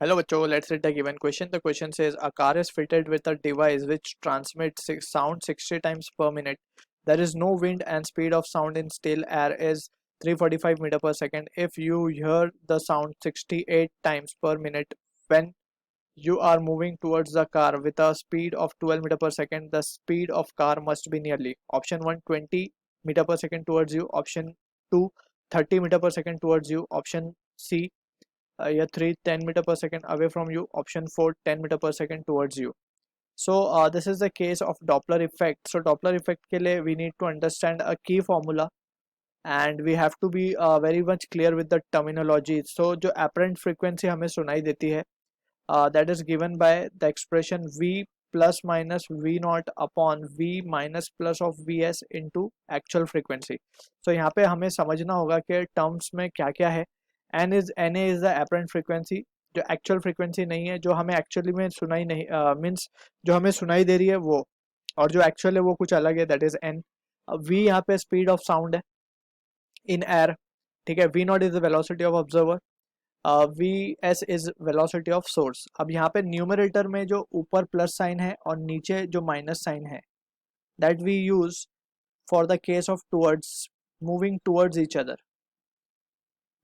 Hello बच्चों, let's read the given question. The question says a car is fitted with a device which transmits sound 60 times per minute. There is no wind and speed of sound in still air is 345 meter per second. If you hear the sound 68 times per minute when you are moving towards the car with a speed of 12 meter per second, the speed of car must be nearly option 1 20 meter per second towards you, option 2 30 meter per second towards you, option C yeah 3 10 meter per second away from you, option 4 10 meter per second towards you. So this is the case of Doppler effect. So Doppler effect के लिए we need to understand a key formula and we have to be very much clear with the terminology. So जो apparent frequency हमें सुनाई देती है that is given by the expression v plus minus v naught upon v minus plus of vs into actual frequency. So यहाँ पे हमें समझना होगा कि टर्म्स में क्या क्या है. Na is the apparent frequency, जो एक्चुअल फ्रीक्वेंसी नहीं है, जो हमें एक्चुअली में सुनाई नहीं मीन्स जो हमें सुनाई दे रही है वो, और जो एक्चुअल है वो कुछ अलग है, दैट इज n. v यहाँ पे स्पीड ऑफ साउंड है इन एयर, ठीक है. v not is the velocity of observer, V S is velocity of source. अब यहाँ पे न्यूमरेटर में जो ऊपर प्लस साइन है और नीचे जो माइनस साइन है, that we use for the case of towards, moving towards each other,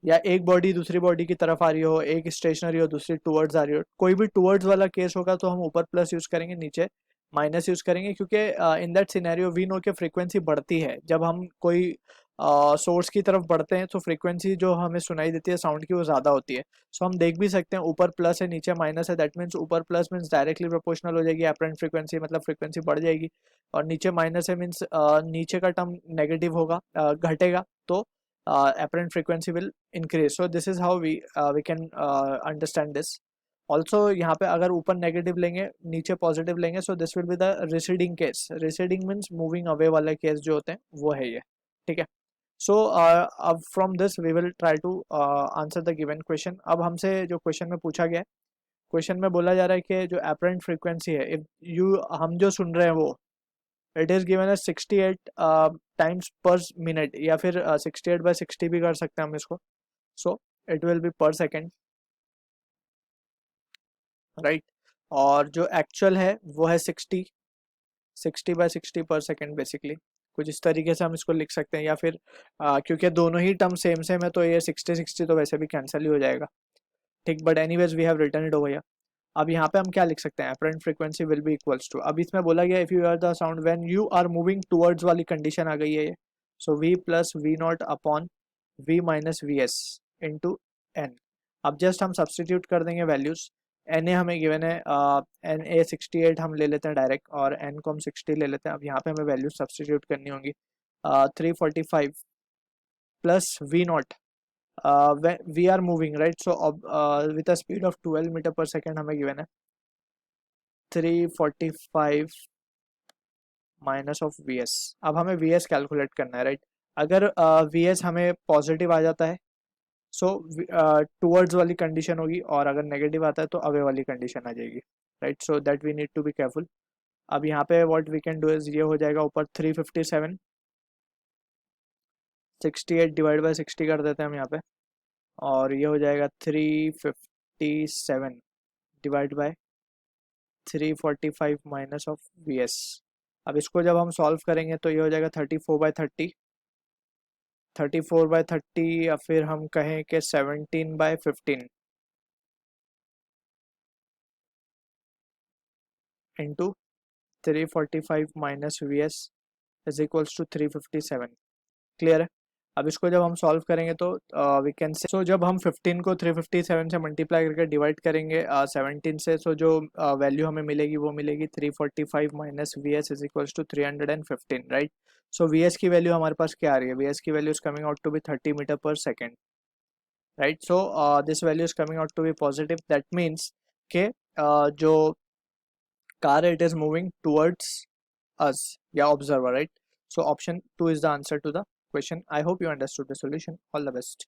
या एक बॉडी दूसरी बॉडी की तरफ आ रही हो, एक स्टेशनरी हो दूसरी टूवर्ड्स आ रही हो. कोई भी टूवर्ड्स वाला केस होगा तो हम ऊपर प्लस यूज करेंगे, नीचे माइनस यूज करेंगे, क्योंकि in that scenario we know के फ्रीक्वेंसी बढ़ती है जब हम कोई सोर्स की तरफ बढ़ते हैं, तो फ्रीक्वेंसी जो हमें सुनाई देती है साउंड की वो ज़्यादा होती है. सो हम देख भी सकते हैं ऊपर प्लस है नीचे माइनस है, दैट मीन्स ऊपर प्लस मीन्स डायरेक्टली प्रोपोर्शनल हो जाएगी एपरेंट फ्रीक्वेंसी, मतलब फ्रीक्वेंसी बढ़ जाएगी, और नीचे माइनस है मीन्स नीचे का टर्म नेगेटिव होगा, घटेगा, तो apparent frequency will increase. So this is how we can understand this. Also यहाँ पे अगर ऊपर नेगेटिव लेंगे नीचे पॉजिटिव लेंगे, so this will be the receding case. Receding means moving away वाले केस जो होते हैं वो है ये, ठीक है. So अब from this we will try to answer the given question. अब हमसे जो क्वेश्चन में पूछा गया है, क्वेश्चन में बोला जा रहा है कि जो apparent frequency है, if you हम जो सुन रहे हैं वो, इट इज़ गिवन है 68 टाइम्स पर मिनट, या फिर 68/60 भी कर सकते हैं हम इसको. सो इट विल बी पर सेकेंड, राइट. और जो एक्चुअल है वो है 60/60 पर सेकेंड, बेसिकली कुछ इस तरीके से हम इसको लिख सकते हैं. या फिर क्योंकि दोनों ही टर्म सेम सेम है तो ये 60/60 तो वैसे भी कैंसिल ही हो जाएगा, ठीक. But anyways we have written it over here. अब यहाँ पे हम क्या लिख सकते हैं, apparent frequency will be equals to, अब इसमें बोला गया if you are the sound when you are moving towards वाली कंडीशन आ गई है ये. So v plus v not upon v minus we s into n. अब जस्ट हम सब्सटीट्यूट कर देंगे वैल्यूज. एन ए हमें गिवन है, एन ए 68 हम ले लेते हैं डायरेक्ट, और एन को हम 60 ले लेते हैं. अब यहाँ पे हमें वैल्यूज सब्सटीट्यूट करनी होंगी. 345 plus v not, when we are moving, right? So with a speed of 12 meter per second हमें given है 345 माइनस ऑफ वी एस. अब हमें वी एस कैलकुलेट करना है, राइट. अगर वी एस हमें पॉजिटिव आ जाता है, सो टूवर्ड्स वाली कंडीशन होगी, और अगर नेगेटिव आता है तो अवे वाली कंडीशन आ जाएगी, right. So that we need to be careful. अब यहाँ पे what we can do is, ये हो जाएगा ऊपर 357, 68 डिवाइड बाई 60 कर देते हैं हम यहाँ पे, और ये हो जाएगा 357 divide by 345 minus of V S. अब इसको जब हम सॉल्व करेंगे तो ये हो जाएगा 34/30, 34/30, या फिर हम कहें कि 17/15 into 345 minus V S is equals to 357. Clear है. अब इसको जब हम सॉल्व करेंगे तो वी कैन से, सो जब हम 15 को 357 से मल्टीप्लाई करके डिवाइड करेंगे 17 से, सो जो वैल्यू हमें मिलेगी वो मिलेगी 345 minus V S is equals to 315, right. So V S की वैल्यू हमारे पास क्या आ रही है, वी एस की value is coming out to be 30 metre per second, right. So this value is coming out to be positive, that means के जो car it is moving towards us या observer, right? So option 2 is the answer to the question. I hope you understood the solution. All the best.